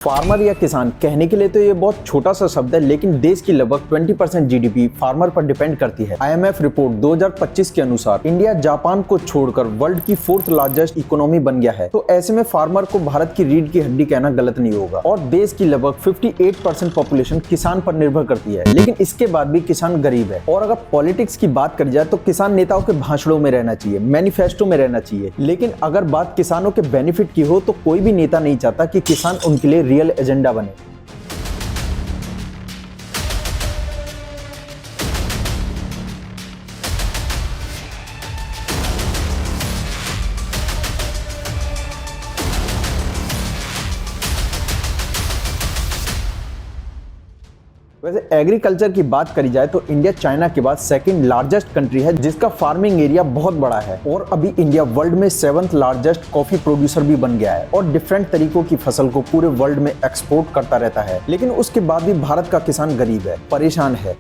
Farmer या किसान कहने के लिए तो ये बहुत छोटा सा शब्द है, लेकिन देश की लगभग 20% जीडीपी फार्मर पर डिपेंड करती है। आईएमएफ रिपोर्ट 2025 के अनुसार इंडिया जापान को छोड़कर वर्ल्ड की 4th लार्जेस्ट इकोनॉमी बन गया है। तो ऐसे में फार्मर को भारत की रीढ़ की हड्डी कहना गलत नहीं होगा। और देश की लगभग 58% पॉपुलेशन किसान पर निर्भर करती है, लेकिन इसके बाद भी किसान गरीब है। और अगर पॉलिटिक्स की बात करी जाए तो किसान नेताओं के भाषणों में रहना चाहिए, मैनिफेस्टो में रहना चाहिए, लेकिन अगर बात किसानों के बेनिफिट की हो तो कोई भी नेता नहीं चाहता कि किसान उनके लिए रियल एजेंडा बने। वैसे एग्रीकल्चर की बात करी जाए तो इंडिया चाइना के बाद 2nd लार्जेस्ट कंट्री है, जिसका फार्मिंग एरिया बहुत बड़ा है। और अभी इंडिया वर्ल्ड में 7th लार्जेस्ट कॉफी प्रोड्यूसर भी बन गया है और डिफरेंट तरीकों की फसल को पूरे वर्ल्ड में एक्सपोर्ट करता रहता है। लेकिन उसके बाद भी भारत का किसान गरीब है, परेशान है।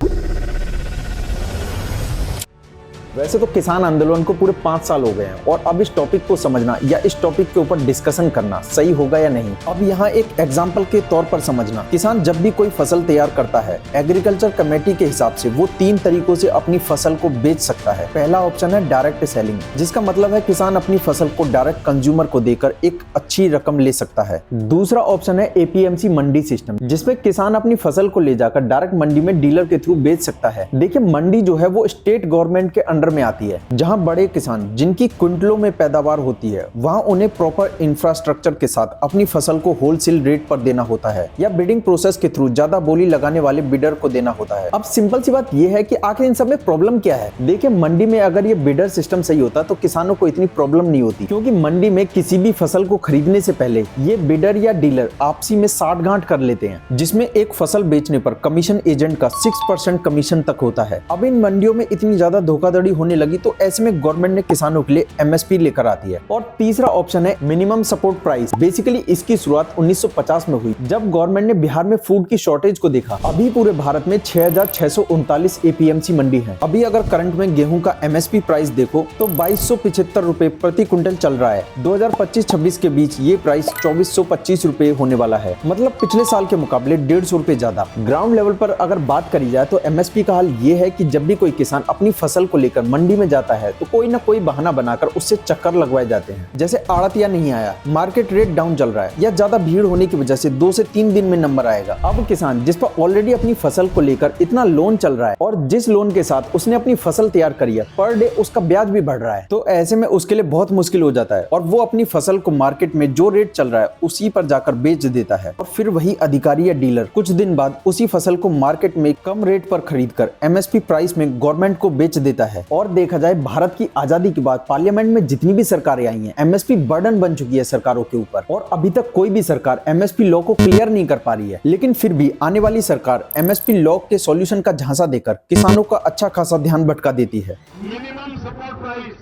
वैसे तो किसान आंदोलन को पूरे 5 साल हो गए हैं और अब इस टॉपिक को समझना या इस टॉपिक के ऊपर डिस्कशन करना सही होगा या नहीं। अब यहाँ एक एग्जांपल के तौर पर समझना, किसान जब भी कोई फसल तैयार करता है, एग्रीकल्चर कमेटी के हिसाब से वो 3 तरीकों से अपनी फसल को बेच सकता है। पहला ऑप्शन है डायरेक्ट सेलिंग, जिसका मतलब है किसान अपनी फसल को डायरेक्ट कंज्यूमर को देकर एक अच्छी रकम ले सकता है। दूसरा ऑप्शन है एपीएमसी मंडी सिस्टम, जिसमें किसान अपनी फसल को ले जाकर डायरेक्ट मंडी में डीलर के थ्रू बेच सकता है। देखिए, मंडी जो है वो स्टेट गवर्नमेंट के अंडर में आती है, जहां बड़े किसान जिनकी क्विंटलों में पैदावार होती है, वहां उन्हें प्रॉपर इंफ्रास्ट्रक्चर के साथ अपनी फसल को होलसेल रेट पर देना होता है या बिडिंग प्रोसेस के थ्रू ज्यादा बोली लगाने वाले बिडर को देना होता है। अब सिंपल सी बात यह है कि आखिर इन सब में प्रॉब्लम क्या है। देखिए, मंडी में अगर ये बिडर सिस्टम सही होता तो किसानों को इतनी प्रॉब्लम नहीं होती, क्योंकि मंडी में किसी भी फसल को खरीदने से पहले ये बिडर या डीलर आपसी में साठगांठ कर लेते हैं, जिसमें एक फसल बेचने पर कमीशन एजेंट का 6% कमीशन तक होता है। अब इन मंडियों में इतनी ज्यादा धोखाधड़ी होने लगी तो ऐसे में गवर्नमेंट ने किसानों के लिए एमएसपी लेकर आती है। और तीसरा ऑप्शन है मिनिमम सपोर्ट प्राइस। बेसिकली इसकी शुरुआत 1950 में हुई, जब गवर्नमेंट ने बिहार में फूड की शॉर्टेज को देखा। अभी पूरे भारत में 6639 एपीएमसी मंडी है। अभी अगर करंट में गेहूं का एमएसपी प्राइस देखो तो 2275 रुपए प्रति क्विंटल चल रहा है। 2025-26 के बीच ये प्राइस 2425 रुपए होने वाला है, मतलब पिछले साल के मुकाबले 150 रुपए ज्यादा। ग्राउंड लेवल पर अगर बात करी जाए तो एमएसपी का हाल ये है कि जब भी कोई किसान अपनी फसल को लेकर मंडी में जाता है तो कोई ना कोई बहाना बनाकर उससे चक्कर लगवाए जाते हैं, जैसे आड़तिया नहीं आया, मार्केट रेट डाउन चल रहा है, या ज्यादा भीड़ होने की वजह से 2 से 3 दिन में नंबर आएगा। अब किसान जिस पर ऑलरेडी अपनी फसल को लेकर इतना लोन चल रहा है और जिस लोन के साथ उसने अपनी फसल तैयार करी है, पर डे उसका ब्याज भी बढ़ रहा है, तो ऐसे में उसके लिए बहुत मुश्किल हो जाता है और वो अपनी फसल को मार्केट में जो रेट चल रहा है उसी पर जाकर बेच देता है। और फिर वही अधिकारी या डीलर कुछ दिन बाद उसी फसल को मार्केट में कम रेट पर खरीद कर एमएसपी प्राइस में गवर्नमेंट को बेच देता है। और देखा जाए, भारत की आजादी के बाद पार्लियामेंट में जितनी भी सरकारें आई हैं, एमएसपी बर्डन बन चुकी है सरकारों के ऊपर और अभी तक कोई भी सरकार एमएसपी लॉ को क्लियर नहीं कर पा रही है। लेकिन फिर भी आने वाली सरकार एमएसपी लॉ के सॉल्यूशन का झांसा देकर किसानों का अच्छा खासा ध्यान भटका देती है। मिनिमम सपोर्ट प्राइस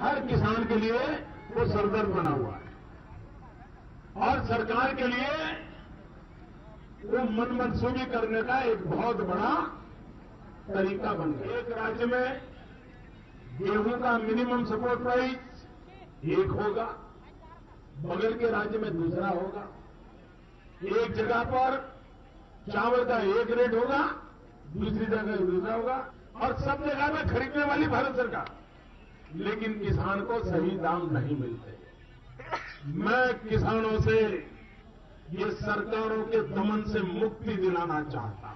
हर किसान के लिए वो सरदर्द बना हुआ है और सरकार के लिए वो मनमनसूबी करने का एक बहुत बड़ा तरीका बन गया। एक राज्य में गेहूं का मिनिमम सपोर्ट प्राइस एक होगा, बगल के राज्य में दूसरा होगा। एक जगह पर चावल का एक रेट होगा, दूसरी जगह दूसरा होगा और सब जगह में खरीदने वाली भारत सरकार, लेकिन किसान को सही दाम नहीं मिलते। मैं किसानों से ये सरकारों के दमन से मुक्ति दिलाना चाहता हूं।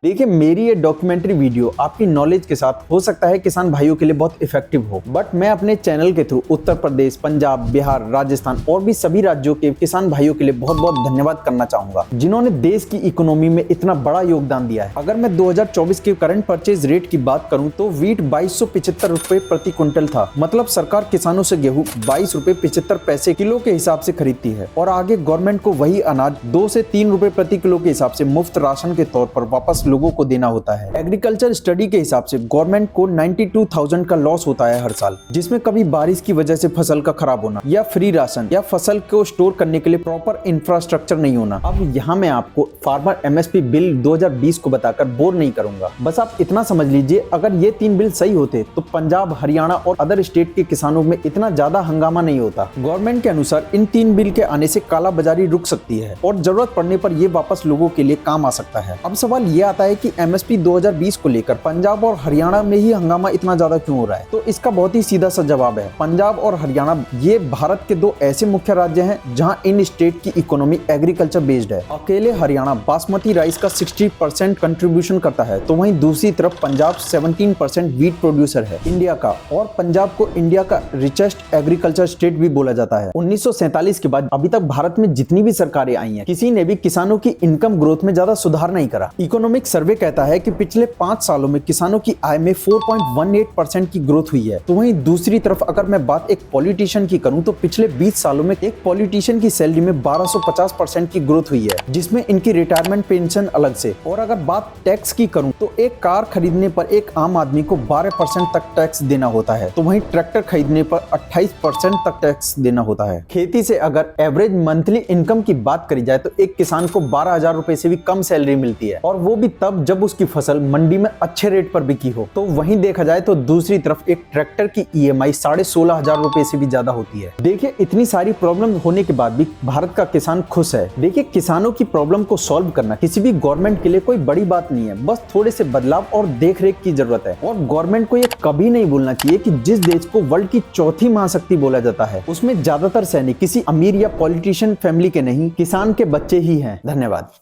देखिए, मेरी ये डॉक्यूमेंट्री वीडियो आपकी नॉलेज के साथ हो सकता है किसान भाइयों के लिए बहुत इफेक्टिव हो, बट मैं अपने चैनल के थ्रू उत्तर प्रदेश, पंजाब, बिहार, राजस्थान और भी सभी राज्यों के किसान भाइयों के लिए बहुत बहुत धन्यवाद करना चाहूंगा, जिन्होंने देश की इकोनॉमी में इतना बड़ा योगदान दिया है। अगर मैं 2024 के करंट परचेज रेट की बात करूं तो वीट 2275 रुपए प्रति क्विंटल था, मतलब सरकार किसानों से गेहूं 22 रुपए 75 पैसे किलो के हिसाब से खरीदती है और आगे गवर्नमेंट को वही अनाज 2 से 3 रुपए प्रति किलो के हिसाब से मुफ्त राशन के तौर पर वापस लोगों को देना होता है। एग्रीकल्चर स्टडी के हिसाब से गवर्नमेंट को 92,000 का लॉस होता है हर साल, जिसमें कभी बारिश की वजह से फसल का खराब होना या फ्री राशन या फसल को स्टोर करने के लिए प्रॉपर इंफ्रास्ट्रक्चर नहीं होना। अब यहाँ मैं आपको फार्मर MSP बिल 2020 को बताकर बोर नहीं करूंगा, बस आप इतना समझ लीजिए अगर ये 3 बिल सही होते तो पंजाब, हरियाणा और अदर स्टेट के किसानों में इतना ज्यादा हंगामा नहीं होता। गवर्नमेंट के अनुसार इन 3 बिल के आने से काला बाजारी रुक सकती है और जरूरत पड़ने पर ये वापस लोगों के लिए काम आ सकता है। अब सवाल ये आता है कि MSP 2020 को लेकर पंजाब और हरियाणा में ही हंगामा इतना ज्यादा क्यों हो रहा है? तो इसका बहुत ही सीधा सा जवाब है, पंजाब और हरियाणा ये भारत के 2 ऐसे मुख्य राज्य हैं जहां इन स्टेट की इकोनॉमी एग्रीकल्चर बेस्ड है। अकेले हरियाणा बासमती राइस का 60% कंट्रीब्यूशन करता है, तो वहीं दूसरी तरफ पंजाब 17% वीट प्रोड्यूसर है इंडिया का, और पंजाब को इंडिया का रिचेस्ट एग्रीकल्चर स्टेट भी बोला जाता है। 1947 के बाद अभी तक भारत में जितनी भी सरकारें आई हैं, किसी ने भी किसानों की इनकम ग्रोथ में ज्यादा सुधार नहीं करा। इकोनॉमिक सर्वे कहता है कि पिछले 5 सालों में किसानों की आय में 4.18% की ग्रोथ हुई है। तो वहीं दूसरी तरफ अगर मैं बात एक पॉलिटिशियन की करूं तो पिछले 20 सालों में एक पॉलिटिशियन की सैलरी में 1250% की ग्रोथ हुई है, जिसमें इनकी रिटायरमेंट पेंशन अलग से। और अगर बात टैक्स की करूं तो एक कार खरीदने पर एक आम आदमी को 12% तक टैक्स देना होता है, तो वहीं ट्रैक्टर खरीदने पर 28% तक टैक्स देना होता है। खेती से अगर एवरेज मंथली इनकम की बात करी जाए तो एक किसान को 12,000 रुपए से भी कम सैलरी मिलती है, और वो भी तब जब उसकी फसल मंडी में अच्छे रेट पर बिकी हो। तो वहीं देखा जाए तो दूसरी तरफ एक ट्रैक्टर की EMI 16,500 रुपए से भी ज्यादा होती है। देखिए इतनी सारी प्रॉब्लम होने के बाद भी भारत का किसान खुश है। देखिए किसानों की प्रॉब्लम को सॉल्व करना किसी भी गवर्नमेंट के लिए कोई बड़ी बात नहीं है, बस थोड़े से बदलाव और देखरेख की जरूरत है। और गवर्नमेंट को ये कभी नहीं भूलना चाहिए कि जिस देश को वर्ल्ड की चौथी महाशक्ति बोला जाता है, उसमें ज्यादातर सैनिक किसी अमीर या पॉलिटिशियन फैमिली के नहीं, किसान के बच्चे ही हैं। धन्यवाद।